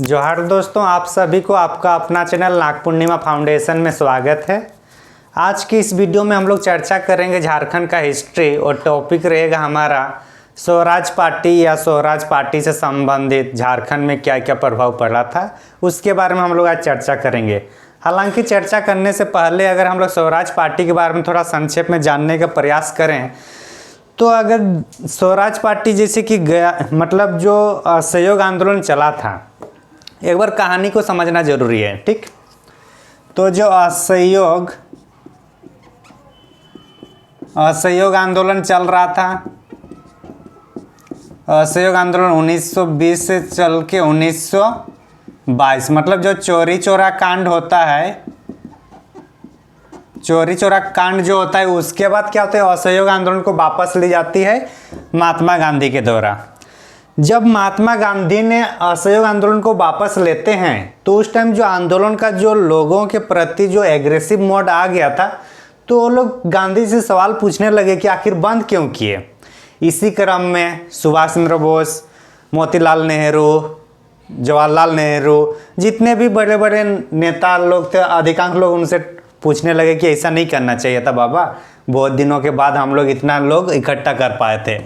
जोहार दोस्तों, आप सभी को आपका अपना चैनल नाग पूर्णिमा फाउंडेशन में स्वागत है। आज की इस वीडियो में हम लोग चर्चा करेंगे झारखंड का हिस्ट्री और टॉपिक रहेगा हमारा स्वराज पार्टी या स्वराज पार्टी से संबंधित झारखंड में क्या क्या प्रभाव पड़ा था, उसके बारे में हम लोग आज चर्चा करेंगे। हालांकि चर्चा करने से पहले अगर हम लोग स्वराज पार्टी के बारे में थोड़ा संक्षेप में जानने का प्रयास करें तो अगर स्वराज पार्टी जैसे कि गया मतलब जो असहयोग आंदोलन चला था, एक बार कहानी को समझना जरूरी है। ठीक, तो जो असहयोग आंदोलन चल रहा था, असहयोग आंदोलन 1920 से चल के 1922, मतलब जो चौरी चौरा कांड होता है, चौरी चौरा कांड जो होता है उसके बाद क्या होता है, असहयोग आंदोलन को वापस ली जाती है महात्मा गांधी के द्वारा। जब महात्मा गांधी ने असहयोग आंदोलन को वापस लेते हैं तो उस टाइम जो आंदोलन का जो लोगों के प्रति जो एग्रेसिव मोड आ गया था, तो वो लोग गांधी से सवाल पूछने लगे कि आखिर बंद क्यों किए। इसी क्रम में सुभाष चंद्र बोस, मोतीलाल नेहरू, जवाहरलाल नेहरू, जितने भी बड़े बड़े नेता लोग थे, अधिकांश लोग उनसे पूछने लगे कि ऐसा नहीं करना चाहिए था बाबा, बहुत दिनों के बाद हम लोग इतना लोग इकट्ठा कर पाए थे।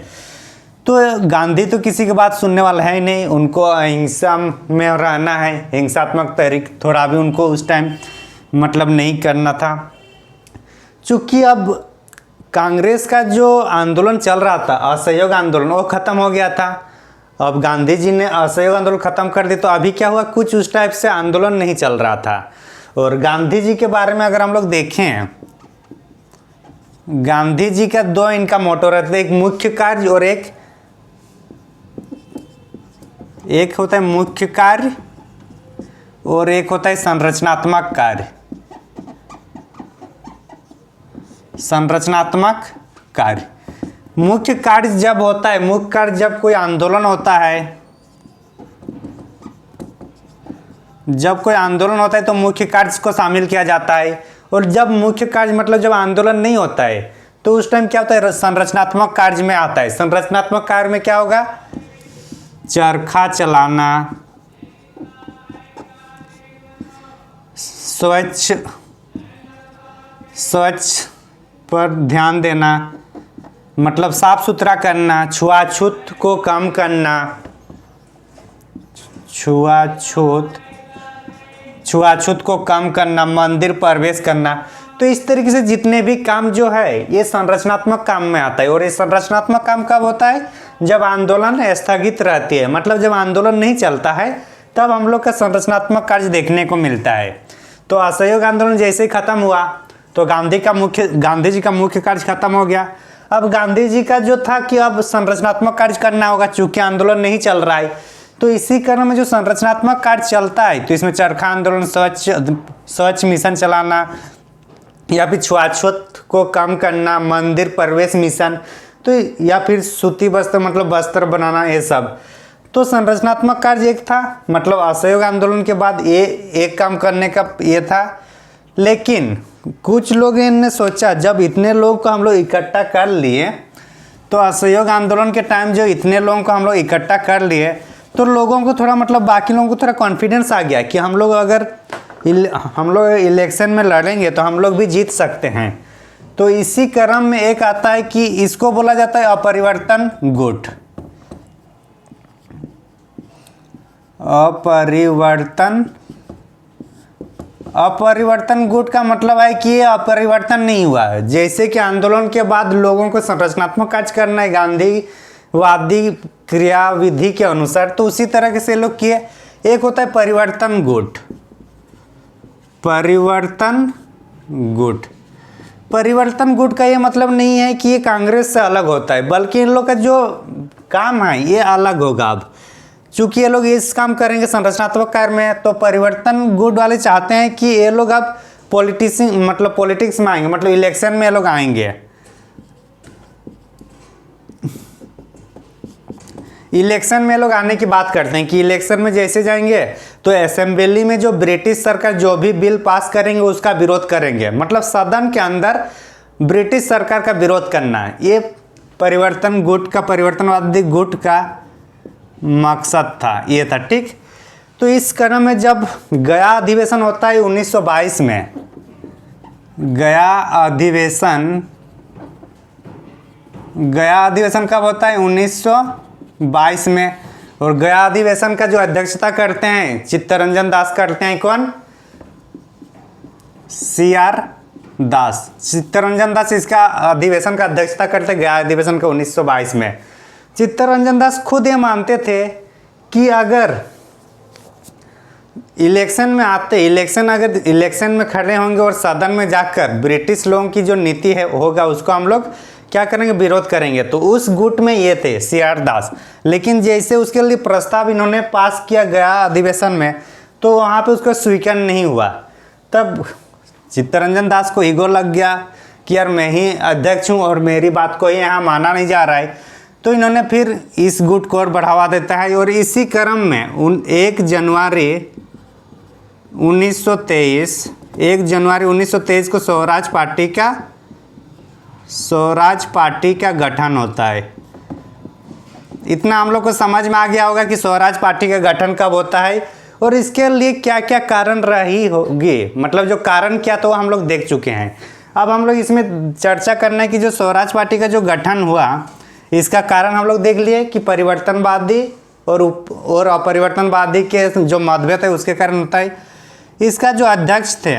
तो गांधी तो किसी की बात सुनने वाला है ही नहीं, उनको अहिंसा में रहना है, हिंसात्मक तरीक थोड़ा भी उनको उस टाइम मतलब नहीं करना था। चूँकि अब कांग्रेस का जो आंदोलन चल रहा था, असहयोग आंदोलन, वो ख़त्म हो गया था। अब गांधी जी ने असहयोग आंदोलन ख़त्म कर दी, तो अभी क्या हुआ, कुछ उस टाइप से आंदोलन नहीं चल रहा था। और गांधी जी के बारे में अगर हम लोग देखें, गांधी जी का दो इनका मोटो रहता है, एक मुख्य कार्य और एक होता है मुख्य कार्य और एक होता है संरचनात्मक कार्य। संरचनात्मक कार्य, मुख्य कार्य जब होता है, मुख्य कार्य जब कोई आंदोलन होता है, जब कोई आंदोलन होता है तो मुख्य कार्य को शामिल किया जाता है। और जब मुख्य कार्य मतलब जब आंदोलन नहीं होता है तो उस टाइम क्या होता है, संरचनात्मक कार्य में आता है। संरचनात्मक कार्य में क्या होगा, चरखा चलाना, स्वच्छ पर ध्यान देना, मतलब साफ सुथरा करना, छुआछूत को कम करना, छुआछूत को कम करना, मंदिर प्रवेश करना। तो इस तरीके से जितने भी काम जो है ये संरचनात्मक काम में आता है। और ये संरचनात्मक काम कब होता है, जब आंदोलन स्थगित रहती है, मतलब जब आंदोलन नहीं चलता है तब हम लोग का संरचनात्मक कार्य देखने को मिलता है। तो असहयोग आंदोलन जैसे ही खत्म हुआ तो गांधी जी का मुख्य कार्य खत्म हो गया। अब गांधी जी का जो था कि अब संरचनात्मक कार्य करना होगा, चूंकि आंदोलन नहीं चल रहा है। तो इसी क्रम में जो संरचनात्मक कार्य चलता है तो इसमें चरखा आंदोलन, स्वच्छ मिशन चलाना, या फिर छुआछूत को कम करना, मंदिर प्रवेश मिशन, तो या फिर सूती वस्त्र मतलब वस्त्र बनाना, ये सब। तो संरचनात्मक कार्य एक था, मतलब असहयोग आंदोलन के बाद ये एक काम करने का ये था। लेकिन कुछ लोग ने सोचा, जब इतने लोग को हम लोग इकट्ठा कर लिए, तो असहयोग आंदोलन के टाइम जो इतने लोगों को हम लोग इकट्ठा कर लिए तो लोगों को थोड़ा मतलब बाकी लोगों को थोड़ा कॉन्फिडेंस आ गया कि हम लोग अगर हम लोग इलेक्शन में लड़ेंगे तो हम लोग भी जीत सकते हैं। तो इसी क्रम में एक आता है कि इसको बोला जाता है अपरिवर्तन गुट। अपरिवर्तन गुट का मतलब है कि ये अपरिवर्तन नहीं हुआ है। जैसे कि आंदोलन के बाद लोगों को संरचनात्मक कार्य करना है गांधीवादी क्रियाविधि के अनुसार, तो उसी तरह से लोग किए। एक होता है परिवर्तन गुट। परिवर्तन गुट का ये मतलब नहीं है कि ये कांग्रेस से अलग होता है, बल्कि इन लोग का जो काम है ये अलग होगा। अब चूंकि ये लोग इस काम करेंगे संरचनात्मक कार्य में, तो परिवर्तन गुट वाले चाहते हैं कि ये लोग अब पॉलिटिक्स में आएंगे, मतलब इलेक्शन में ये लोग आएंगे। इलेक्शन में लोग आने की बात करते हैं कि इलेक्शन में जैसे जाएंगे तो असेंबली में जो ब्रिटिश सरकार जो भी बिल पास करेंगे उसका विरोध करेंगे, मतलब सदन के अंदर ब्रिटिश सरकार का विरोध करना है। ये परिवर्तनवादी गुट का मकसद था, ये था। ठीक, तो इस क्रम में जब गया अधिवेशन होता है 1922 में, गया अधिवेशन कब होता है? 1922 में। और गया अधिवेशन का जो अध्यक्षता करते हैं चित्तरंजन दास करते हैं। कौन? CR दास। चित्तरंजन दास इसका अधिवेशन का अध्यक्षता करते हैं गया अधिवेशन का 1922 में। चित्तरंजन दास खुद ये मानते थे कि अगर इलेक्शन में खड़े होंगे और सदन में जाकर ब्रिटिश लोगों की जो नीति है होगा उसको हम लोग क्या करेंगे? विरोध करेंगे। तो उस गुट में ये थे CR दास। लेकिन जैसे उसके लिए प्रस्ताव इन्होंने पास किया गया अधिवेशन में, तो वहाँ पे उसका स्वीकार नहीं हुआ। तब चित्तरंजन दास को ईगो लग गया कि यार मैं ही अध्यक्ष हूँ और मेरी बात को ही यहाँ माना नहीं जा रहा है। तो इन्होंने फिर इस गुट को और बढ़ावा देता है। और इसी क्रम में 1 जनवरी 1923 को स्वराज पार्टी का गठन होता है। इतना हम लोग को समझ में आ गया होगा कि स्वराज पार्टी का गठन कब होता है और इसके लिए क्या क्या कारण रही होगी, मतलब जो कारण क्या तो हम लोग देख चुके हैं। अब हम लोग इसमें चर्चा करना है कि जो स्वराज पार्टी का जो गठन हुआ इसका कारण हम लोग देख लिए कि परिवर्तनवादी और अपरिवर्तनवादी के जो मतभेद है उसके कारण होता है। इसका जो अध्यक्ष थे,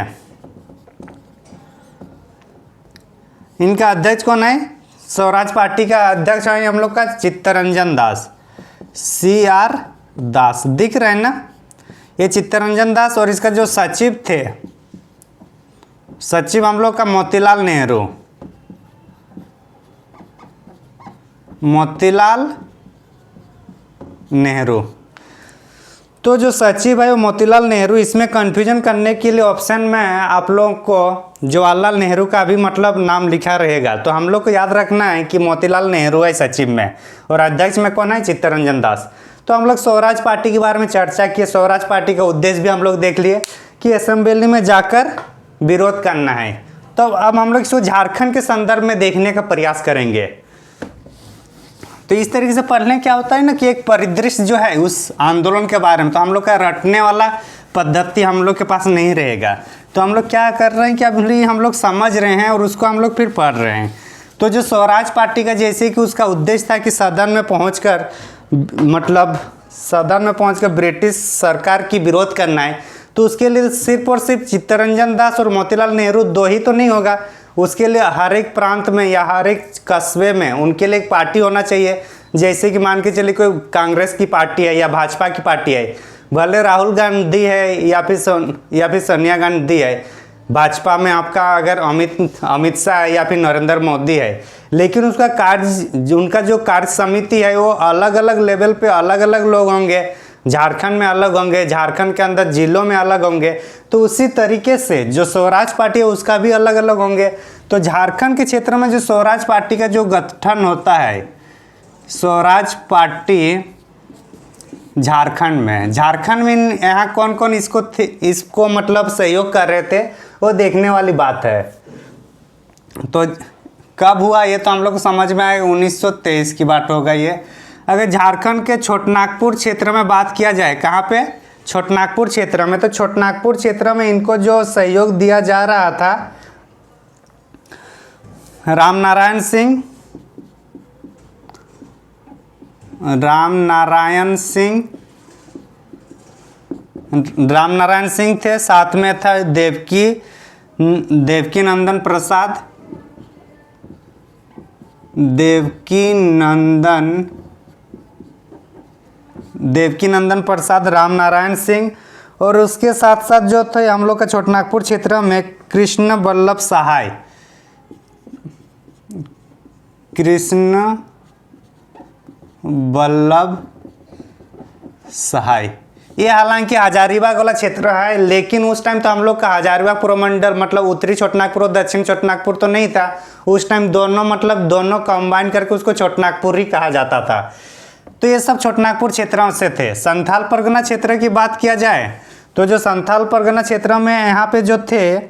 इनका अध्यक्ष कौन है? स्वराज पार्टी का अध्यक्ष है हम लोग का चित्तरंजन दास, CR दास। दिख रहे हैं ना ये चित्तरंजन दास। और इसका जो सचिव थे, सचिव हम लोग का मोतीलाल नेहरू। तो जो सचिव है वो मोतीलाल नेहरू। इसमें कंफ्यूजन करने के लिए ऑप्शन में आप लोगों को जवाहरलाल नेहरू का भी मतलब नाम लिखा रहेगा। तो हम लोग को याद रखना है कि मोतीलाल नेहरू है सचिव में और अध्यक्ष में कौन है? चित्तरंजन दास। तो हम लोग स्वराज पार्टी के बारे में चर्चा किए। स्वराज पार्टी का उद्देश्य भी हम लोग देख लिए कि असेंबली में जाकर विरोध करना है। तो अब हम लोग इसको झारखंड के संदर्भ में देखने का प्रयास करेंगे। तो इस तरीके से पढ़ने क्या होता है ना कि एक परिदृश्य जो है उस आंदोलन के बारे में, तो हम लोग का रटने वाला पद्धति हम लोग के पास नहीं रहेगा। तो हम लोग क्या कर रहे हैं कि अभी हम लोग समझ रहे हैं और उसको हम लोग फिर पढ़ रहे हैं। तो जो स्वराज पार्टी का जैसे कि उसका उद्देश्य था कि सदन में पहुंचकर ब्रिटिश सरकार की विरोध करना है। तो उसके लिए सिर्फ और सिर्फ चित्तरंजन दास और मोतीलाल नेहरू दो ही तो नहीं होगा, उसके लिए हर एक प्रांत में या हर एक कस्बे में उनके लिए एक पार्टी होना चाहिए। जैसे कि मान के चलिए कोई कांग्रेस की पार्टी है या भाजपा की पार्टी है, भले राहुल गांधी है या फिर सोनिया गांधी है, भाजपा में आपका अगर अमित शाह है या फिर नरेंद्र मोदी है, लेकिन उसका उनका जो कार्य समिति है वो अलग अलग लेवल पे अलग अलग लोग होंगे। झारखंड में अलग होंगे, झारखंड के अंदर जिलों में अलग होंगे। तो उसी तरीके से जो स्वराज पार्टी है उसका भी अलग अलग होंगे। तो झारखंड के क्षेत्र में जो स्वराज पार्टी का जो गठन होता है, स्वराज पार्टी झारखंड में यहाँ कौन कौन इसको मतलब सहयोग कर रहे थे वो देखने वाली बात है। तो कब हुआ ये तो हम लोग को समझ में आएगा, 1923 की बात होगा ये। अगर झारखंड के छोटनागपुर क्षेत्र में बात किया जाए, कहाँ पे? छोटनागपुर क्षेत्र में। तो छोटनागपुर क्षेत्र में इनको जो सहयोग दिया जा रहा था, राम नारायण सिंह थे, साथ में था देवकी नंदन प्रसाद, राम नारायण सिंह, और उसके साथ साथ जो थे हम लोग का छोटनागपुर क्षेत्र में कृष्ण वल्लभ सहाय। ये हालांकि हजारीबाग वाला क्षेत्र है, लेकिन उस टाइम तो हम लोग का हजारीबाग पुरमंडल मतलब उत्तरी छोटनागपुर और दक्षिण छोटनागपुर तो नहीं था। उस टाइम दोनों कंबाइन करके उसको छोटनागपुर ही कहा जाता था। तो ये सब छोटनागपुर क्षेत्रों से थे। संथाल परगना क्षेत्र की बात किया जाए तो जो संथाल परगना क्षेत्र में यहाँ पे जो थे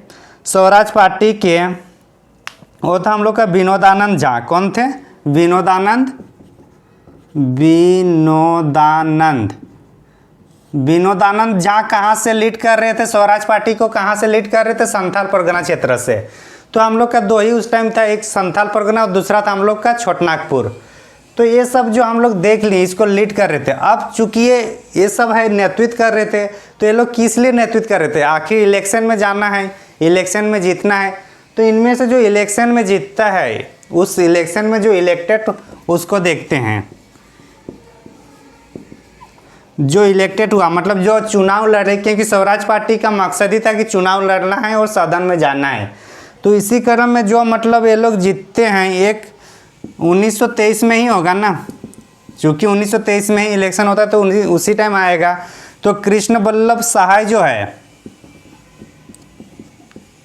स्वराज पार्टी के, वो था हम लोग का विनोदानंद झा। कौन थे? विनोदानंद विनोदानंद झा कहाँ से लीड कर रहे थे स्वराज पार्टी को, कहाँ से लीड कर रहे थे, संथाल परगना क्षेत्र से। तो हम लोग का दो ही उस टाइम था, एक संथाल परगना और दूसरा था हम लोग का छोटनागपुर। तो ये सब जो हम लोग देख लिए इसको लीड कर रहे थे। अब चूंकि ये सब है नेतृत्व कर रहे थे, तो ये लोग किस लिए नेतृत्व कर रहे थे, आखिर इलेक्शन में जाना है, इलेक्शन में जीतना है। तो इनमें से जो इलेक्शन में जीतता है, उस इलेक्शन में जो इलेक्टेड उसको देखते हैं। जो इलेक्टेड हुआ मतलब जो चुनाव लड़े, क्योंकि स्वराज पार्टी का मकसद ही था कि चुनाव लड़ना है और सदन में जाना है। तो इसी क्रम में जो मतलब ये लोग जीतते हैं, एक 1923 में ही होगा ना, क्योंकि 1923 में ही इलेक्शन होता है तो उसी टाइम आएगा। तो कृष्ण बल्लभ सहाय जो है,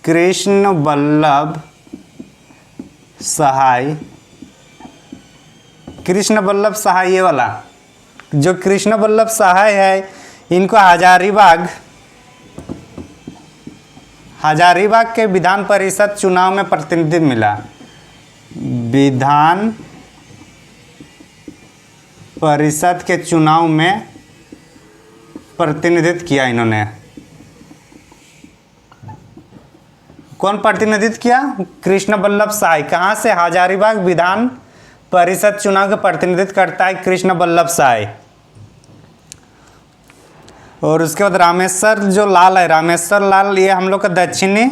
कृष्ण बल्लभ सहाय, कृष्ण बल्लभ सहाय ये वाला जो कृष्ण बल्लभ सहाय है, इनको हजारीबाग के विधान परिषद चुनाव में प्रतिनिधित्व मिला। विधान परिषद के चुनाव में प्रतिनिधित्व किया इन्होंने। कौन प्रतिनिधित्व किया? कृष्ण बल्लभ सहाय। कहाँ से? हजारीबाग विधान परिषद चुनाव का प्रतिनिधित्व करता है कृष्ण बल्लभ सहाय। और उसके बाद रामेश्वर जो लाल है, रामेश्वर लाल, ये हम लोग का दक्षिणी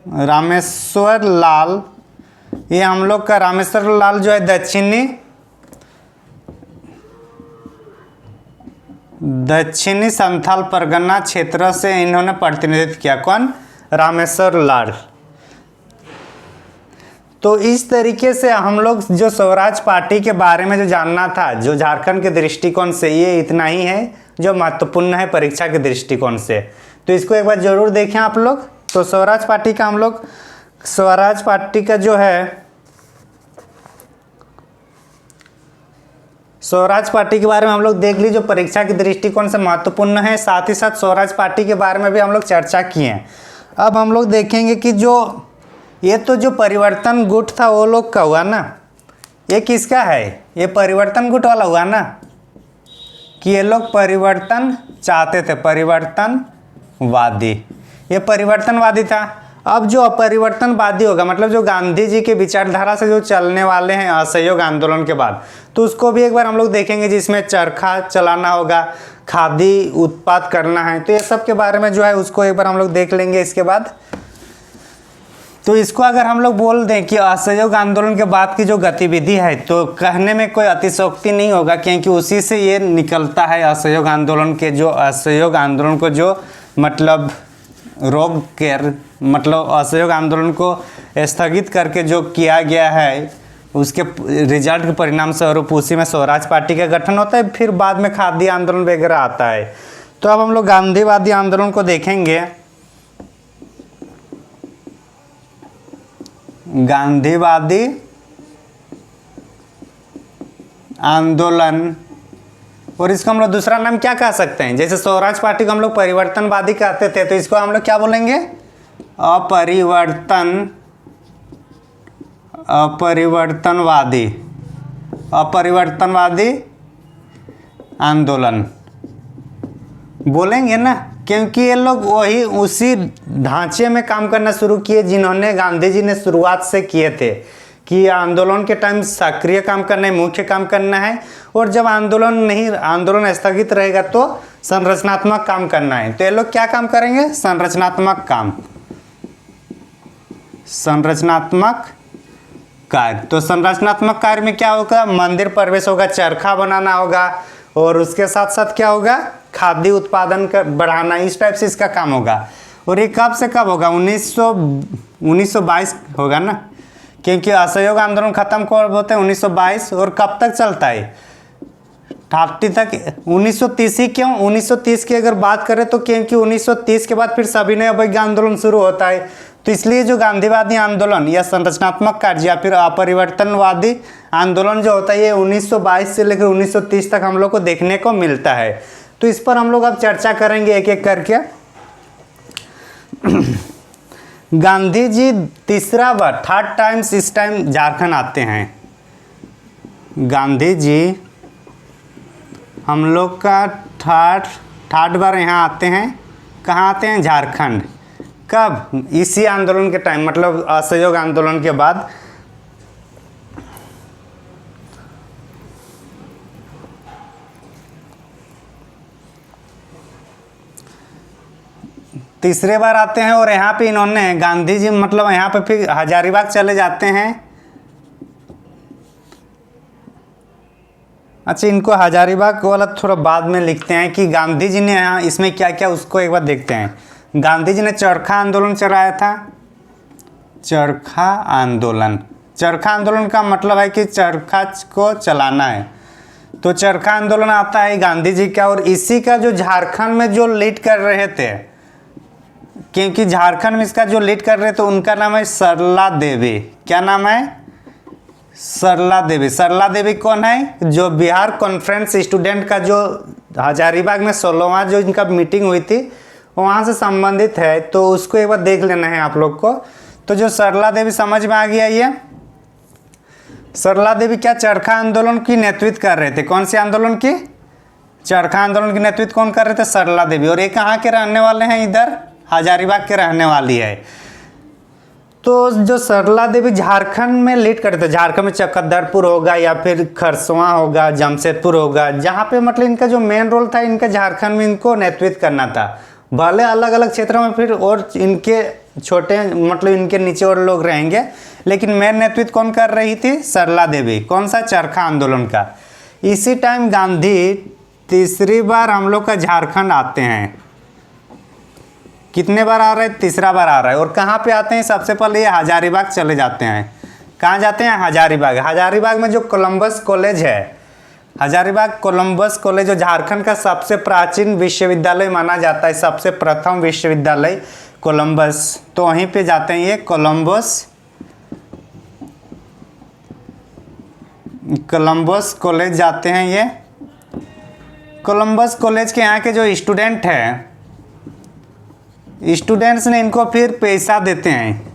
रामेश्वर लाल, ये हम लोग का रामेश्वर लाल जो है दक्षिणी संथाल परगना क्षेत्र से इन्होंने प्रतिनिधित्व किया। कौन? रामेश्वर लाल। तो इस तरीके से हम लोग जो स्वराज पार्टी के बारे में जो जानना था, जो झारखंड के दृष्टिकोण से, ये इतना ही है जो महत्वपूर्ण है परीक्षा के दृष्टिकोण से। तो इसको एक बार जरूर देखें आप लोग। तो स्वराज पार्टी का हम लोग, स्वराज पार्टी का जो है, स्वराज पार्टी के बारे में हम लोग देख ली जो परीक्षा के दृष्टिकोण से महत्वपूर्ण है। साथ ही साथ स्वराज पार्टी के बारे में भी हम लोग चर्चा किए हैं। अब हम लोग देखेंगे कि जो ये तो जो परिवर्तन गुट था वो लोग का हुआ ना, ये किसका है? ये परिवर्तन गुट वाला हुआ ना, कि ये लोग परिवर्तन चाहते थे, परिवर्तनवादी, ये परिवर्तनवादी था। अब जो अपरिवर्तनवादी होगा मतलब जो गांधी जी के विचारधारा से जो चलने वाले हैं असहयोग आंदोलन के बाद, तो उसको भी एक बार हम लोग देखेंगे, जिसमें चरखा चलाना होगा, खादी उत्पाद करना है। तो ये सब के बारे में जो है उसको एक बार हम लोग देख लेंगे इसके बाद। तो इसको अगर हम लोग बोल दें कि असहयोग आंदोलन के बाद की जो गतिविधि है, तो कहने में कोई अतिशयोक्ति नहीं होगा, क्योंकि उसी से ये निकलता है असहयोग आंदोलन के, जो असहयोग आंदोलन को जो मतलब रोक कर, मतलब असहयोग आंदोलन को स्थगित करके जो किया गया है, उसके रिजल्ट के परिणाम स्वरूप उसी में स्वराज पार्टी का गठन होता है। फिर बाद में खादी आंदोलन वगैरह आता है। तो अब हम लोग गांधीवादी आंदोलन को देखेंगे। गांधीवादी आंदोलन, और इसको हम लोग दूसरा नाम क्या कह सकते हैं? जैसे स्वराज पार्टी को हम लोग परिवर्तनवादी कहते थे, तो इसको हम लोग क्या बोलेंगे? अपरिवर्तनवादी आंदोलन बोलेंगे ना, क्योंकि ये लोग वही उसी ढांचे में काम करना शुरू किए जिन्होंने गांधी जी ने शुरुआत से किए थे, कि आंदोलन के टाइम सक्रिय काम करना है, मुख्य काम करना है, और जब आंदोलन स्थगित रहेगा तो संरचनात्मक काम करना है। तो ये लोग क्या काम करेंगे? संरचनात्मक काम, संरचनात्मक कार्य। तो संरचनात्मक कार्य में क्या होगा? मंदिर प्रवेश होगा, चरखा बनाना होगा, और उसके साथ साथ क्या होगा? खाद्य उत्पादन का बढ़ाना, इस टाइप से इसका काम होगा। और ये कब से कब होगा? 1922 होगा ना, क्योंकि असहयोग आंदोलन खत्म कब होता है? 1922। और कब तक चलता है? 30 तक। 1930 ही क्यों? 1930 की अगर बात करें तो क्योंकि 1930 के बाद फिर सविनय अवज्ञा आंदोलन शुरू होता है। तो इसलिए जो गांधीवादी आंदोलन या संरचनात्मक कार्य या फिर अपरिवर्तनवादी आंदोलन जो होता है, ये 1922 से लेकर 1930 तक हम लोग को देखने को मिलता है। तो इस पर हम लोग अब चर्चा करेंगे एक एक करके। गांधी जी तीसरा बार, थर्ड टाइम्स इस टाइम झारखंड आते हैं। गांधी जी हम लोग का थर्ड बार यहाँ आते हैं। कहाँ आते हैं? झारखंड। कब? इसी आंदोलन के टाइम, मतलब असहयोग आंदोलन के बाद। तीसरे बार आते हैं और यहाँ पे इन्होंने गांधी जी मतलब यहाँ पे फिर हजारीबाग चले जाते हैं। अच्छा, इनको हजारीबाग वाला थोड़ा बाद में लिखते हैं कि गांधी जी ने यहाँ इसमें क्या क्या, उसको एक बार देखते हैं। गांधी जी ने चरखा आंदोलन चलाया था। चरखा आंदोलन, चरखा आंदोलन का मतलब है कि चरखा को चलाना है। तो चरखा आंदोलन आता है गांधी जी का, और इसी का जो झारखंड में जो लीड कर रहे थे, क्योंकि झारखंड में इसका जो लीड कर रहे थे उनका नाम है सरला देवी। क्या नाम है? सरला देवी। सरला देवी कौन है? जो बिहार कॉन्फ्रेंस स्टूडेंट का जो हजारीबाग में 16वां जो इनका मीटिंग हुई थी वहाँ से संबंधित है। तो उसको एक बार देख लेना है आप लोग को। तो जो सरला देवी समझ में आ गया। ये सरला देवी क्या चरखा आंदोलन की नेतृत्व कर रहे थे? कौन से आंदोलन की? चरखा आंदोलन की नेतृत्व कौन कर रहे थे? सरला देवी। और ये कहाँ के रहने वाले हैं? इधर हजारीबाग के रहने वाली है। तो जो सरला देवी झारखंड में लीड करते थे, झारखंड में चकदरपुर होगा या फिर खरसवां होगा, जमशेदपुर होगा, जहाँ पे मतलब इनका जो मेन रोल था, इनका झारखंड में इनको नेतृत्व करना था। भले अलग अलग क्षेत्रों में फिर और इनके छोटे मतलब इनके नीचे और लोग रहेंगे, लेकिन मेन नेतृत्व कौन कर रही थी? सरला देवी। कौन सा? चरखा आंदोलन का। इसी टाइम गांधी तीसरी बार हम लोग का झारखंड आते हैं। कितने बार आ रहे हैं? तीसरा बार आ रहा है। और कहाँ पे आते हैं? सबसे पहले ये हजारीबाग चले जाते हैं। कहाँ जाते हैं? हजारीबाग। हजारीबाग में जो कोलंबस कॉलेज है, हजारीबाग कोलंबस कॉलेज जो झारखंड का सबसे प्राचीन विश्वविद्यालय माना जाता है, सबसे प्रथम विश्वविद्यालय कोलंबस, तो वहीं पे जाते हैं ये कोलंबस कॉलेज जाते हैं। ये कोलंबस कॉलेज के यहाँ के जो स्टूडेंट हैं, स्टूडेंट्स ने इनको फिर पैसा देते हैं।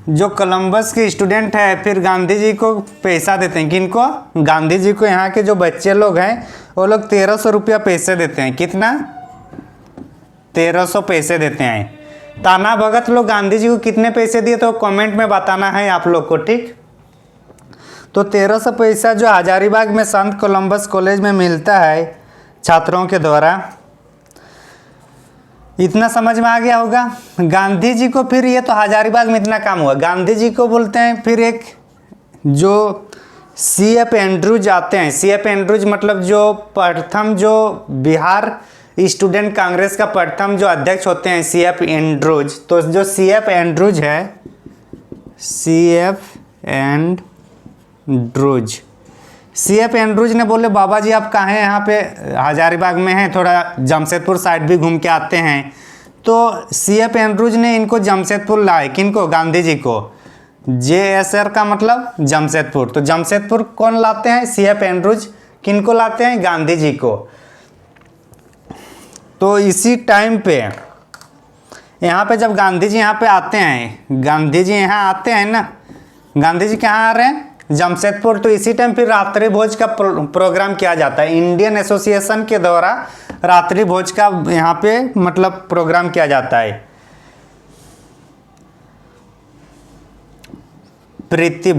जो कोलंबस के स्टूडेंट है फिर गांधी जी को पैसा देते हैं। किनको? गांधी जी को। यहाँ के जो बच्चे लोग हैं वो लोग 1300 रुपया पैसे देते हैं। कितना? 1300 पैसे देते हैं। ताना भगत लोग गांधी जी को कितने पैसे दिए तो कमेंट में बताना है आप लोग को, ठीक। तो 1300 पैसा जो हजारीबाग में संत कोलंबस कॉलेज में मिलता है छात्रों के द्वारा। इतना समझ में आ गया होगा। गांधी जी को फिर ये तो हजारीबाग में इतना काम हुआ। गांधी जी को बोलते हैं फिर एक जो CF एंड्रूज आते हैं। CF एंड्रूज मतलब जो प्रथम जो बिहार स्टूडेंट कांग्रेस का प्रथम जो अध्यक्ष होते हैं CF एंड्रूज। तो जो CF एंड्रूज है, CF एंड्रूज ने बोले बाबा जी आप कहाँ हैं? यहाँ पे हजारीबाग में हैं, थोड़ा जमशेदपुर साइड भी घूम के आते हैं। तो CF एंड्रूज ने इनको जमशेदपुर लाए। किनको? गांधी जी को। JSR का मतलब जमशेदपुर। तो जमशेदपुर कौन लाते हैं? CF Andrews. किनको लाते हैं? गांधी जी को। तो इसी टाइम पे यहाँ पे जब गांधी जी यहाँ पे आते हैं, गांधी जी यहाँ आते हैं ना, गांधी जी कहाँ आ रहे हैं? जमशेदपुर। तो इसी टाइम फिर रात्रि भोज का प्रोग्राम किया जाता है। इंडियन एसोसिएशन के द्वारा रात्रि भोज का यहाँ पे मतलब प्रोग्राम किया जाता है। प्रीति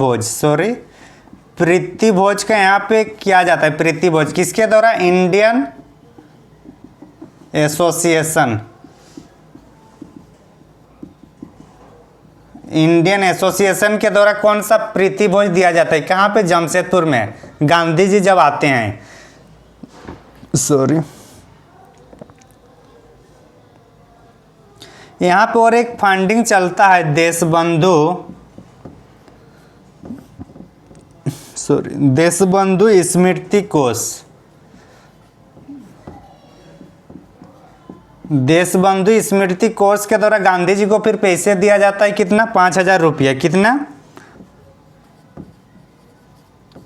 भोज का यहाँ पे किया जाता है। प्रीति भोज किसके द्वारा? इंडियन एसोसिएशन के द्वारा कौन सा प्रीति भोज दिया जाता है? कहाँ पे? जमशेदपुर में। गांधी जी जब आते हैं, यहाँ पे और एक फंडिंग चलता है देशबंधु स्मृति कोष। देशबंधु स्मृति कोष के द्वारा गांधी जी को फिर पैसे दिया जाता है। कितना? 5000 रुपया। कितना?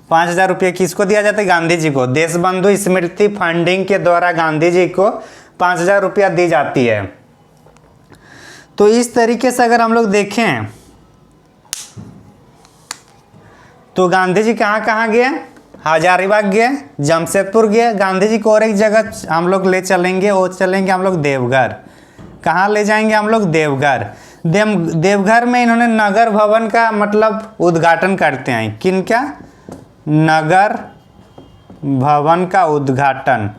5000 रुपया किसको दिया जाता है? गांधी जी को। देशबंधु स्मृति फंडिंग के द्वारा गांधी जी को 5000 रुपया दी जाती है। तो इस तरीके से अगर हम लोग देखें तो गांधी जी कहाँ कहाँ गए? हजारीबाग गए, जमशेदपुर गए। गांधी जी को और एक जगह हम लोग ले चलेंगे, वो चलेंगे हम लोग देवघर। कहाँ ले जाएंगे हम लोग? देवघर। देवघर में इन्होंने नगर भवन का मतलब उद्घाटन करते हैं। किन का? नगर भवन का उद्घाटन।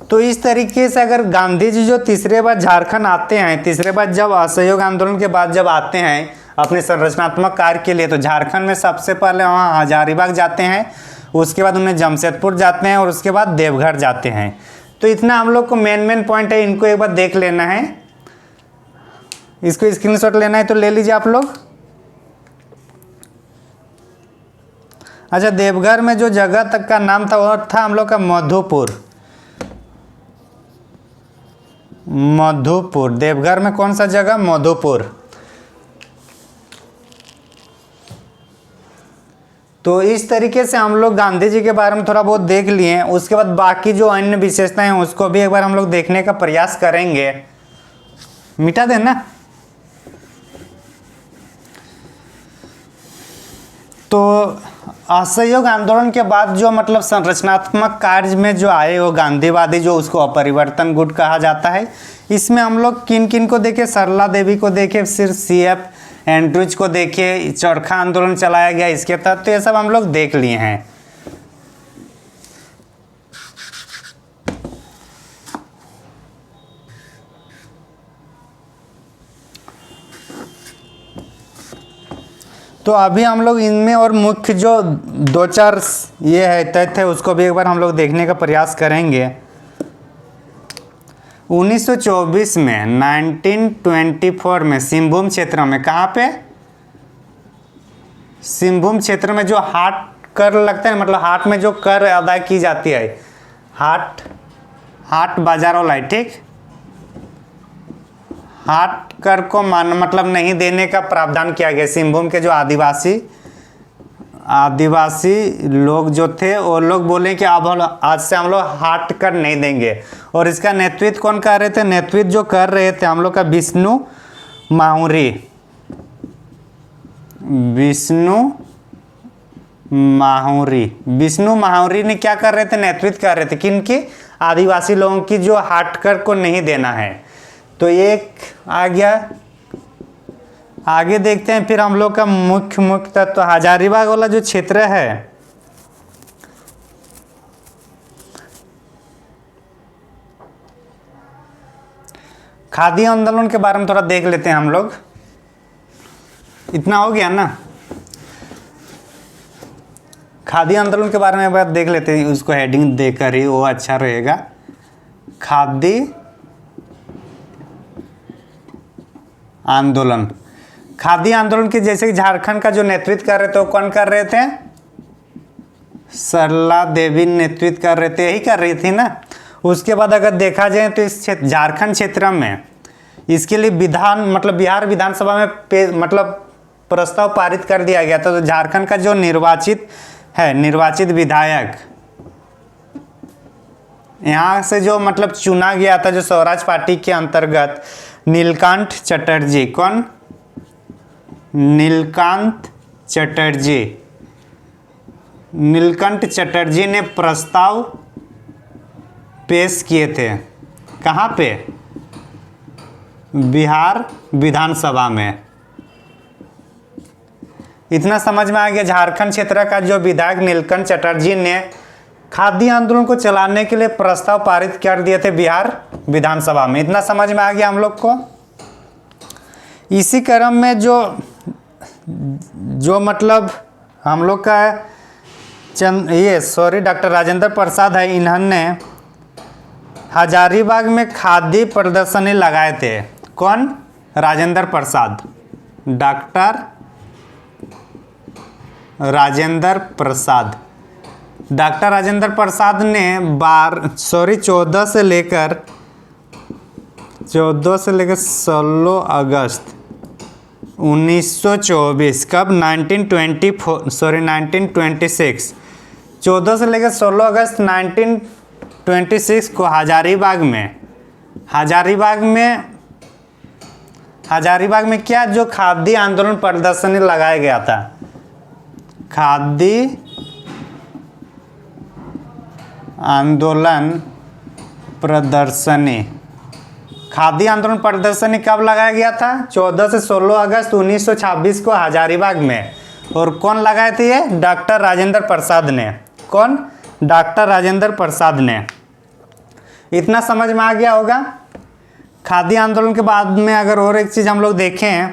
तो इस तरीके से अगर गांधी जी जो तीसरे बार झारखंड आते हैं, तीसरे बार जब असहयोग आंदोलन के बाद जब आते हैं अपने संरचनात्मक कार्य के लिए, तो झारखंड में सबसे पहले वहाँ हजारीबाग जाते हैं, उसके बाद उन्हें जमशेदपुर जाते हैं और उसके बाद देवघर जाते हैं। तो इतना हम लोग को मेन पॉइंट है, इनको एक बार देख लेना है। इसको स्क्रीनशॉट लेना है तो ले लीजिए आप लोग। अच्छा, देवघर में जो जगह तक का नाम था वो था हम लोग का मधुपुर। मधुपुर, देवघर में कौन सा जगह? मधुपुर। तो इस तरीके से हम लोग गांधी जी के बारे में थोड़ा बहुत देख लिए हैं। उसके बाद बाकी जो अन्य विशेषताएं हैं उसको भी एक बार हम लोग देखने का प्रयास करेंगे। मिटा देना। तो असहयोग आंदोलन के बाद जो मतलब संरचनात्मक कार्य में जो आए वो गांधीवादी, जो उसको अपरिवर्तन गुट कहा जाता है। इसमें हम लोग किन किन को देखे? सरला देवी को देखे, फिर CF एंड्रूज को देखे, चरखा आंदोलन चलाया गया इसके तहत। तो ये सब हम लोग देख लिए हैं। तो अभी हम लोग इनमें और मुख्य जो 2-4 ये है तथ्य है उसको भी एक बार हम लोग देखने का प्रयास करेंगे। 1924 में 1924 में सिंहभूम क्षेत्र में, कहाँ पे? सिंहभूम क्षेत्र में जो हाट कर लगता है, मतलब हाट में जो कर अदा की जाती है, हाट बाजार वाला है, ठीक। हाट कर को मतलब नहीं देने का प्रावधान किया गया। सिंहभूम के जो आदिवासी लोग जो थे वो लोग बोले कि अब आज से हम लोग हाट कर नहीं देंगे। और इसका नेतृत्व कौन कर रहे थे? नेतृत्व जो कर रहे थे हम लोग का विष्णु माहुरी ने क्या कर रहे थे? नेतृत्व कर रहे थे। किनकी? आदिवासी लोगों की जो हाट कर को नहीं देना है। तो एक आ गया। आगे देखते हैं फिर हम लोग का मुख्य तत्व। तो हजारीबाग वाला जो क्षेत्र है, खादी आंदोलन के बारे में थोड़ा देख लेते हैं हम लोग। इतना हो गया ना? खादी आंदोलन के बारे में एक बार देख लेते हैं, उसको हेडिंग देकर ही वो अच्छा रहेगा। खादी आंदोलन। खादी आंदोलन के जैसे कि झारखंड का जो नेतृत्व कर रहे थे वो कौन कर रहे थे? सरला देवी नेतृत्व कर रहे थे, यही कर रही थी ना। उसके बाद अगर देखा जाए तो इस झारखंड क्षेत्र में इसके लिए बिहार विधानसभा में मतलब प्रस्ताव पारित कर दिया गया था। तो झारखंड का जो निर्वाचित विधायक यहाँ से जो मतलब चुना गया था, जो स्वराज पार्टी के अंतर्गत, नीलकांत चटर्जी। कौन? नीलकांत चटर्जी ने प्रस्ताव पेश किए थे। कहाँ पे? बिहार विधानसभा में। इतना समझ में आ गया। झारखंड क्षेत्र का जो विधायक नीलकंठ चटर्जी ने खादी आंदोलन को चलाने के लिए प्रस्ताव पारित कर दिए थे बिहार विधानसभा में। इतना समझ में आ गया हम लोग को। इसी क्रम में जो मतलब हम लोग का डॉक्टर राजेंद्र प्रसाद है, इन्होंने हजारीबाग में खादी प्रदर्शनी लगाए थे। कौन? राजेंद्र प्रसाद। डॉक्टर राजेंद्र प्रसाद ने 14 से लेकर 16 अगस्त 1924, कब? 1926। 14 से लेकर 16 अगस्त 1926 को हजारीबाग में हजारीबाग में क्या, जो खादी आंदोलन प्रदर्शनी लगाया गया था, खादी आंदोलन प्रदर्शनी। खादी आंदोलन प्रदर्शनी कब लगाया गया था? 14 से 16 अगस्त 1926 को हजारीबाग में। और कौन लगाए थे ये? डॉक्टर राजेंद्र प्रसाद ने। कौन? डॉक्टर राजेंद्र प्रसाद ने। इतना समझ में आ गया होगा। खादी आंदोलन के बाद में अगर और एक चीज़ हम लोग देखें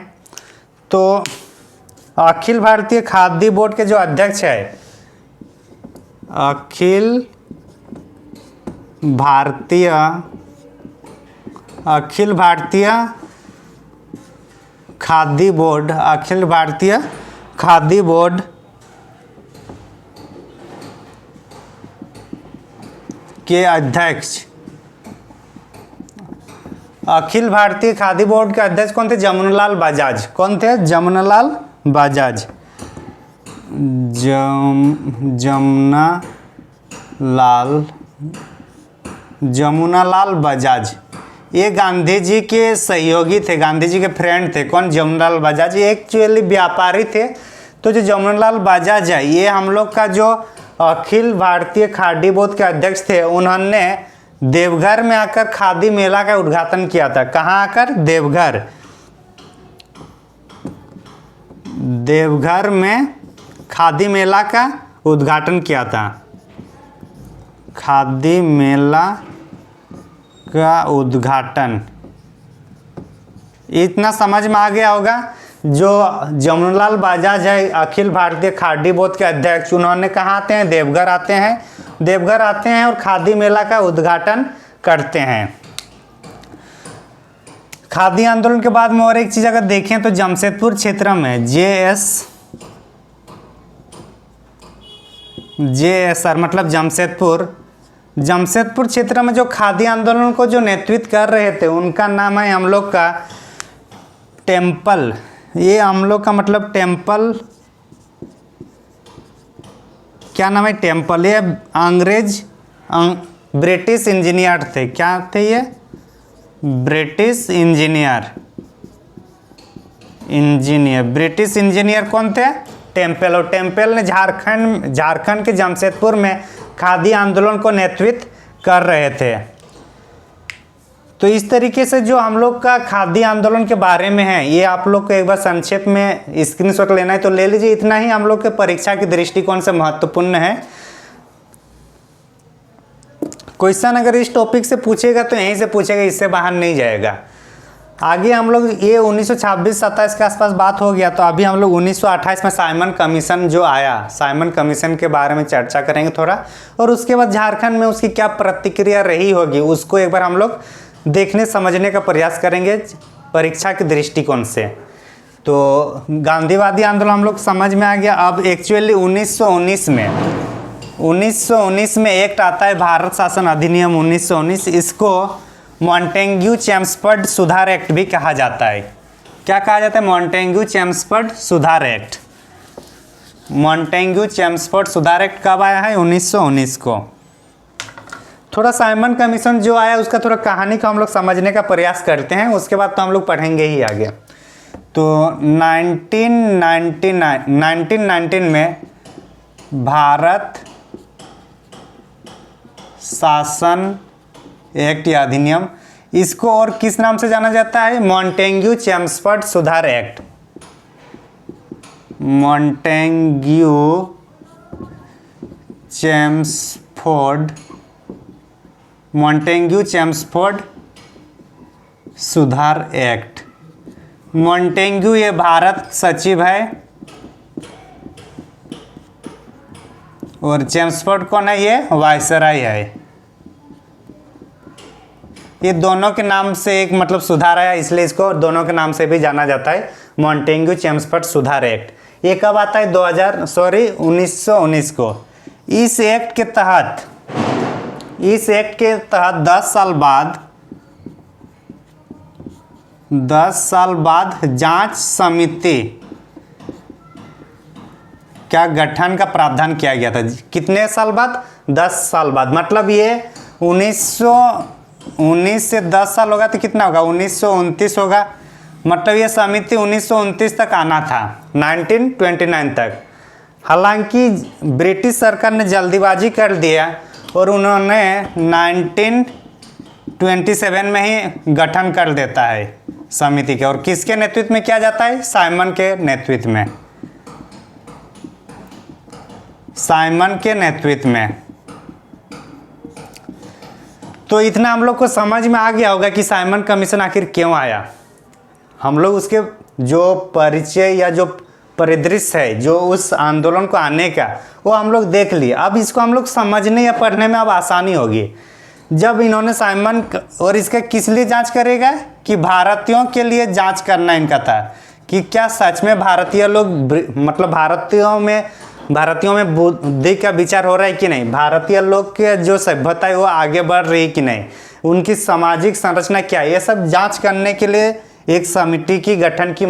तो अखिल भारतीय खादी बोर्ड के जो अध्यक्ष है, अखिल भारतीय खादी बोर्ड, अखिल भारतीय खादी बोर्ड के अध्यक्ष, अखिल भारतीय खादी बोर्ड के अध्यक्ष कौन थे? जमुनालाल बजाज। कौन थे? जमुनालाल बजाज। जमुनालाल बजाज ये गांधी जी के सहयोगी थे, गांधी जी के फ्रेंड थे। कौन? जमुनालाल बजाज। ये एक्चुअली व्यापारी थे। तो जो जमुनालाल बजाज है, ये हम लोग का जो अखिल भारतीय खादी बोर्ड के अध्यक्ष थे, उन्होंने देवघर में आकर खादी मेला का उद्घाटन किया था। कहाँ आकर? देवघर। देवघर में खादी मेला का उद्घाटन किया था। खादी मेला का उद्घाटन। इतना समझ में आ गया होगा। जो जमुनालाल बजाज है, अखिल भारतीय खादी बोर्ड के अध्यक्ष, उन्होंने कहाँ आते हैं? देवघर आते हैं। देवघर आते हैं और खादी मेला का उद्घाटन करते हैं। खादी आंदोलन के बाद में और एक चीज अगर देखें तो जमशेदपुर क्षेत्र में JSR मतलब जमशेदपुर क्षेत्र में जो खादी आंदोलन को जो नेतृत्व कर रहे थे, उनका नाम है हम लोग का टेम्पल। ये हम लोग का मतलब टेम्पल, क्या नाम है? टेम्पल। ये ब्रिटिश इंजीनियर थे। क्या थे ये? ब्रिटिश इंजीनियर कौन थे? टेम्पल। और टेम्पल ने झारखंड के जमशेदपुर में खादी आंदोलन को नेतृत्व कर रहे थे। तो इस तरीके से जो हम लोग का खादी आंदोलन के बारे में है, ये आप लोग को एक बार संक्षेप में स्क्रीनशॉट लेना है तो ले लीजिए। इतना ही हम लोग के परीक्षा की दृष्टिकोण से महत्वपूर्ण है। क्वेश्चन अगर इस टॉपिक से पूछेगा तो यहीं से पूछेगा, इससे बाहर नहीं जाएगा। आगे हम लोग ये 1926-27 के आसपास बात हो गया, तो अभी हम लोग 1928 में साइमन कमीशन जो आया, साइमन कमीशन के बारे में चर्चा करेंगे थोड़ा। और उसके बाद झारखंड में उसकी क्या प्रतिक्रिया रही होगी, उसको एक बार हम लोग देखने समझने का प्रयास करेंगे परीक्षा के दृष्टिकोण से। तो गांधीवादी आंदोलन हम लोग समझ में आ गया। अब एक्चुअली 1919 में एक्ट आता है, भारत शासन अधिनियम 1919। इसको मॉन्टेग्यू चेम्सफोर्ड सुधार एक्ट भी कहा जाता है। क्या कहा जाता है? मॉन्टेग्यू चेम्सफोर्ड सुधार एक्ट। मॉन्टेग्यू चेम्सफोर्ड सुधार एक्ट कब आया है? 1919 को। थोड़ा साइमन कमीशन जो आया उसका थोड़ा कहानी को हम लोग समझने का प्रयास करते हैं, उसके बाद तो हम लोग पढ़ेंगे ही आगे। तो 1919 में भारत शासन एक्ट या अधिनियम, इसको और किस नाम से जाना जाता है? मॉन्टेग्यू चेम्सफोर्ड सुधार एक्ट। मॉन्टेग्यू चेम्सफोर्ड सुधार एक्ट। मॉन्टेग्यू ये भारत सचिव है और चेम्सफोर्ड कौन है? ये वायसराय है। ये दोनों के नाम से एक मतलब सुधार आया, इसलिए इसको दोनों के नाम से भी जाना जाता है, मॉन्टेग्यू चेम्सफोर्ड सुधार एक्ट। ये कब आता है? 1919 को। इस एक्ट के तहत 10 साल बाद जांच समिति का गठन का प्रावधान किया गया था। कितने साल बाद? 10 साल बाद। मतलब ये 1919 से 10 साल होगा तो कितना होगा? 1929 होगा। मतलब ये समिति 1929 तक आना था, 1929 तक। हालांकि ब्रिटिश सरकार ने जल्दीबाजी कर दिया और उन्होंने 1927 में ही गठन कर देता है समिति के। और किसके नेतृत्व में किया जाता है? साइमन के नेतृत्व में, साइमन के नेतृत्व में। तो इतना हम लोग को समझ में आ गया होगा कि साइमन कमीशन आखिर क्यों आया। हम लोग उसके जो परिचय या जो परिदृश्य है जो उस आंदोलन को आने का, वो हम लोग देख लिए। अब इसको हम लोग समझने या पढ़ने में अब आसानी होगी। जब इन्होंने साइमन, और इसका किस लिए जांच करेगा कि भारतीयों के लिए जांच करना इनका था कि क्या सच में भारतीय लोग, मतलब भारतीयों में बुद्धि का विचार हो रहा है कि नहीं, भारतीय लोग के जो सभ्यता है वो आगे बढ़ रही है कि नहीं, उनकी सामाजिक संरचना क्या है, ये सब जांच करने के लिए एक समिति की गठन की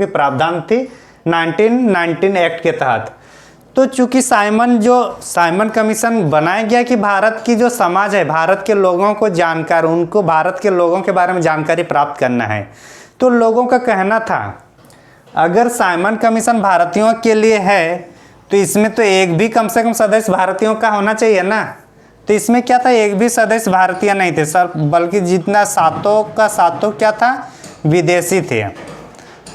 प्रावधान थी 1919 एक्ट के तहत। तो चूंकि साइमन कमीशन बनाया गया कि भारत की जो समाज है, भारत के लोगों को जानकार, उनको भारत के लोगों के बारे में जानकारी प्राप्त करना है। तो लोगों का कहना था अगर साइमन कमीशन भारतीयों के लिए है तो इसमें तो एक भी कम से कम सदस्य भारतीयों का होना चाहिए ना। तो इसमें क्या था, एक भी सदस्य भारतीय नहीं थे सर, बल्कि जितना सातों का सातों क्या था, विदेशी थे।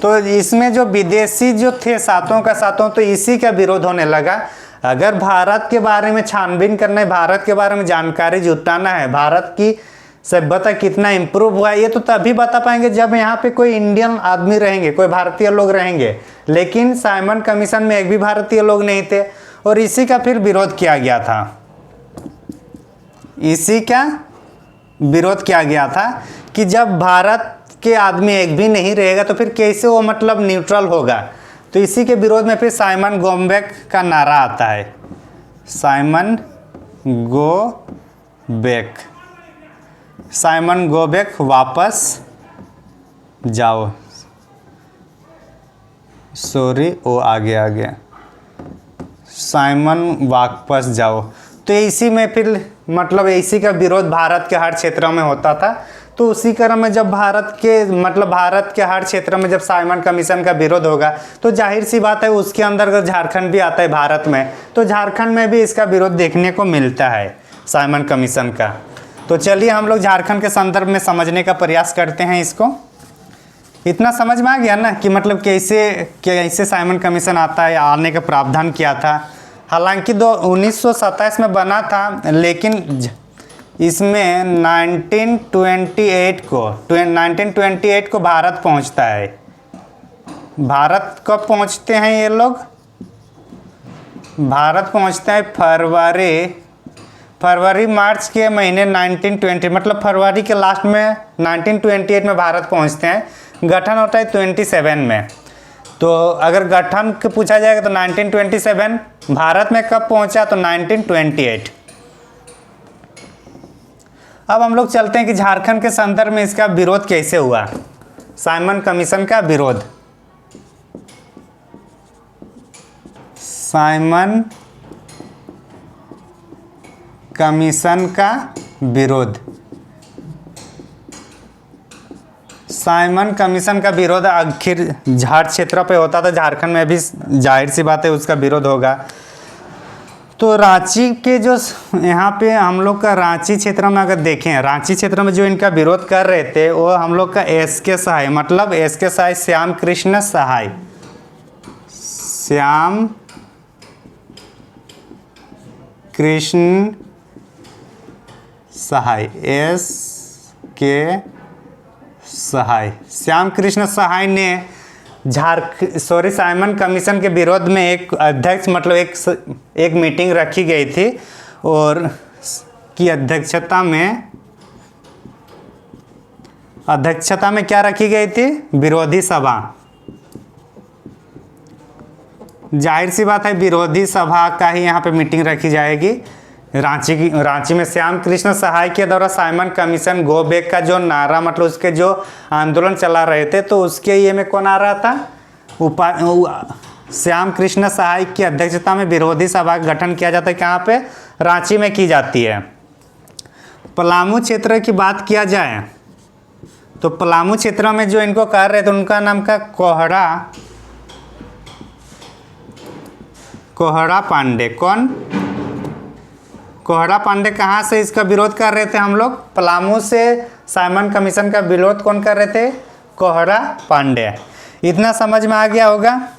तो इसमें जो विदेशी जो थे सातों का सातों, तो इसी का विरोध होने लगा। अगर भारत के बारे में छानबीन करना है, भारत के बारे में जानकारी जुटाना है, भारत की सभ्यता कितना इम्प्रूव हुआ है, ये तो तभी बता पाएंगे जब यहाँ पे कोई इंडियन आदमी रहेंगे, कोई भारतीय लोग रहेंगे। लेकिन साइमन कमीशन में एक भी भारतीय लोग नहीं थे और इसी का फिर विरोध किया गया था। इसी का विरोध किया गया था कि जब भारत के आदमी एक भी नहीं रहेगा तो फिर कैसे वो मतलब न्यूट्रल होगा। तो इसी के विरोध में फिर साइमन गोबेक का नारा आता है, साइमन गोबेक, साइमन गोबेक वापस जाओ, सॉरी वो आगे साइमन वापस जाओ। तो इसी में फिर मतलब इसी का विरोध भारत के हर क्षेत्रों में होता था। तो उसी क्रम में जब भारत के हर क्षेत्र में जब साइमन कमीशन का विरोध होगा तो जाहिर सी बात है उसके अंदर झारखंड भी आता है भारत में, तो झारखंड में भी इसका विरोध देखने को मिलता है साइमन कमीशन का। तो चलिए हम लोग झारखंड के संदर्भ में समझने का प्रयास करते हैं इसको। इतना समझ में आ गया ना कि मतलब कैसे साइमन कमीशन आता है, आने का प्रावधान किया था। हालांकि 1927 में बना था, लेकिन इसमें 1928 को भारत पहुंचता है। भारत कब पहुंचते हैं ये लोग? भारत पहुंचते हैं फरवरी मार्च के महीने 1920, मतलब फरवरी के लास्ट में 1928 में भारत पहुंचते हैं। गठन होता है 27 में। तो अगर गठन पूछा जाएगा तो 1927, भारत में कब पहुंचा तो 1928। अब हम लोग चलते हैं कि झारखंड के संदर्भ में इसका विरोध कैसे हुआ, साइमन कमीशन का विरोध। साइमन कमीशन का विरोध, साइमन कमीशन का विरोध आखिर झार क्षेत्र पे होता था, झारखंड में भी जाहिर सी बात है उसका विरोध होगा। तो रांची के जो यहाँ पे हम लोग का रांची क्षेत्र में अगर देखें, रांची क्षेत्र में जो इनका विरोध कर रहे थे वो हम लोग का एस.के. सहाय, मतलब एस.के. सहाय श्याम कृष्ण सहाय, श्याम कृष्ण सहाय, एस.के. सहाय, श्याम कृष्ण सहाय ने साइमन कमीशन के विरोध में एक अध्यक्ष, मतलब एक मीटिंग रखी गई थी और की अध्यक्षता में क्या रखी गई थी? विरोधी सभा। जाहिर सी बात है विरोधी सभा का ही यहाँ पे मीटिंग रखी जाएगी रांची में। श्याम कृष्ण सहाय के द्वारा साइमन कमीशन गोबेक का जो नारा, मतलब उसके जो आंदोलन चला रहे थे, तो उसके ये में कौन आ रहा था? श्याम कृष्ण सहाय की अध्यक्षता में विरोधी सभा का गठन किया जाता है। कहाँ पे? रांची में की जाती है। पलामू क्षेत्र की बात किया जाए तो पलामू क्षेत्र में जो इनको कर रहे थे उनका नाम का कोहड़ा पांडे। कौन? कोहड़ा पांडे। कहाँ से इसका विरोध कर रहे थे हम लोग? पलामू से साइमन कमीशन का विरोध कौन कर रहे थे? कोहड़ा पांडे। इतना समझ में आ गया होगा।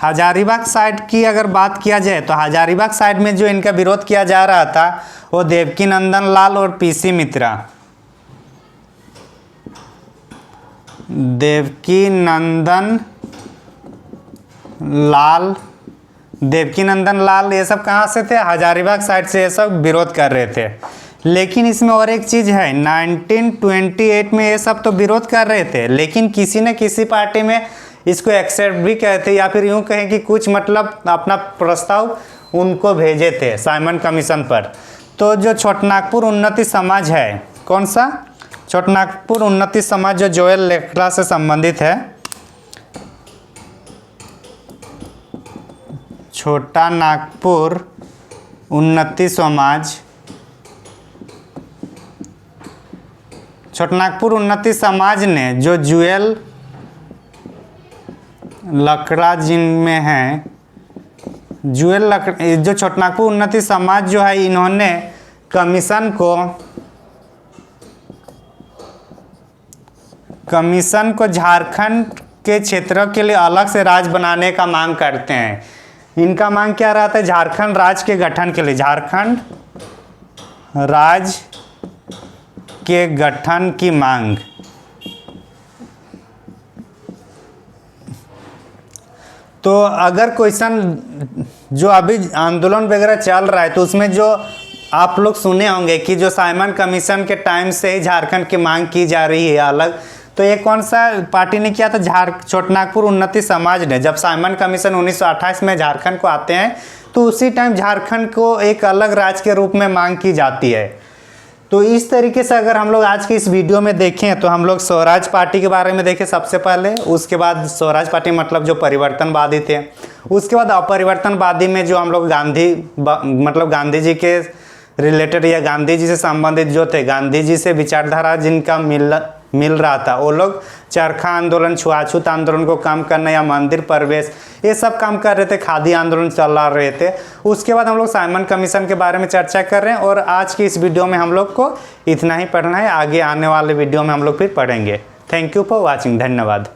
हजारीबाग साइड की अगर बात किया जाए तो हजारीबाग साइड में जो इनका विरोध किया जा रहा था वो देवकी नंदन लाल और पीसी मित्रा। देवकी नंदन लाल ये सब कहाँ से थे? हजारीबाग साइड से ये सब विरोध कर रहे थे। लेकिन इसमें और एक चीज़ है, 1928 में ये सब तो विरोध कर रहे थे, लेकिन किसी न किसी पार्टी में इसको एक्सेप्ट भी कहते, या फिर यूँ कहें कि कुछ मतलब अपना प्रस्ताव उनको भेजे थे साइमन कमीशन पर। तो जो छोटनागपुर उन्नति समाज है, कौन सा? छोटनागपुर उन्नति समाज जो जोएल लेखरा से संबंधित है। छोटा नागपुर उन्नति समाज, छोटनागपुर उन्नति समाज ने जो जुएल लकड़ा जिनमें है, जुएल लकड़ा, जो छोटनागपुर उन्नति समाज जो है, इन्होंने कमीशन को झारखंड के क्षेत्रों के लिए अलग से राज्य बनाने का मांग करते हैं। इनका मांग क्या रहता है? झारखंड राज्य के गठन के लिए, झारखंड राज्य के गठन की मांग। तो अगर क्वेश्चन जो अभी आंदोलन वगैरह चल रहा है तो उसमें जो आप लोग सुने होंगे कि जो साइमन कमीशन के टाइम से ही झारखंड की मांग की जा रही है अलग, तो ये कौन सा पार्टी ने किया था? छोटनागपुर उन्नति समाज ने। जब साइमन कमीशन 1928 में झारखंड को आते हैं तो उसी टाइम झारखंड को एक अलग राज्य के रूप में मांग की जाती है। तो इस तरीके से अगर हम लोग आज के इस वीडियो में देखें तो हम लोग स्वराज पार्टी के बारे में देखें सबसे पहले, उसके बाद स्वराज पार्टी मतलब जो परिवर्तनवादी थे, उसके बाद अपरिवर्तनवादी में जो हम लोग गांधी जी के रिलेटेड या गांधी जी से संबंधित जो थे, गांधी जी से विचारधारा जिनका मिल रहा था, वो लोग चरखा आंदोलन, छुआछूत आंदोलन को कम करना या मंदिर प्रवेश, ये सब काम कर रहे थे, खादी आंदोलन चला रहे थे। उसके बाद हम लोग साइमन कमीशन के बारे में चर्चा कर रहे हैं और आज की इस वीडियो में हम लोग को इतना ही पढ़ना है। आगे आने वाले वीडियो में हम लोग फिर पढ़ेंगे। Thank you for watching. धन्यवाद।